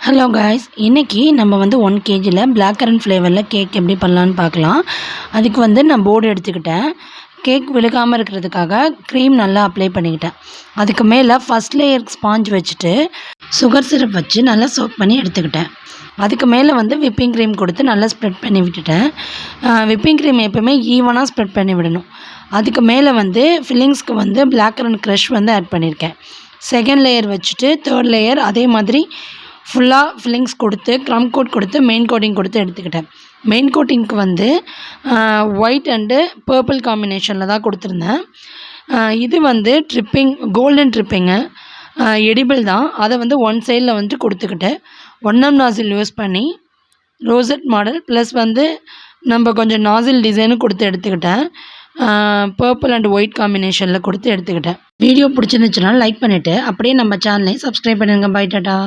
Hello guys, இன்றைக்கி நம்ம வந்து 1 kgல பிளாக் கரண்ட் ஃப்ளேவரில் கேக் எப்படி பண்ணலான்னு பார்க்கலாம். அதுக்கு வந்து நான் போர்டு எடுத்துக்கிட்டேன். கேக் விழுகாமல் இருக்கிறதுக்காக க்ரீம் நல்லா அப்ளை பண்ணிக்கிட்டேன். அதுக்கு மேலே ஃபஸ்ட் லேயர் ஸ்பாஞ்ச் வச்சுட்டு சுகர் சிரப் வச்சு நல்லா சோக் பண்ணி எடுத்துக்கிட்டேன். அதுக்கு மேலே வந்து விப்பிங் க்ரீம் கொடுத்து நல்லா ஸ்ப்ரெட் பண்ணி விட்டுட்டேன். விப்பிங் க்ரீம் எப்போவுமே ஈவனாக ஸ்ப்ரெட் பண்ணி விடணும். அதுக்கு மேலே வந்து ஃபில்லிங்ஸ்க்கு வந்து பிளாக் கரண்ட் க்ரஷ் வந்து ஆட் பண்ணியிருக்கேன். செகண்ட் லேயர் வச்சுட்டு தேர்ட் லேயர் அதே மாதிரி ஃபுல்லாக ஃபில்லிங்ஸ் கொடுத்து க்ரம் கோட் கொடுத்து மெயின் கோட்டிங் கொடுத்து எடுத்துக்கிட்டேன். மெயின் கோட்டிங்க்கு வந்து ஒயிட் அண்டு பர்பிள் காம்பினேஷனில் தான் கொடுத்துருந்தேன். இது வந்து கோல்டன் ட்ரிப்பிங்கு எடிபிள் தான். அதை வந்து ஒன் சைடில் வந்து கொடுத்துக்கிட்டேன். 1M நாசில் யூஸ் பண்ணி ரோசட் மாடல் ப்ளஸ் வந்து நம்ம கொஞ்சம் நாசில் டிசைனும் கொடுத்து எடுத்துக்கிட்டேன். பர்பிள் அண்ட் ஒயிட் காம்பினேஷனில் கொடுத்து எடுத்துக்கிட்டேன். வீடியோ பிடிச்சிருந்துச்சுன்னா லைக் பண்ணிவிட்டு அப்படியே நம்ம சேனலை சப்ஸ்கிரைப் பண்ணுங்கள். Bye tata.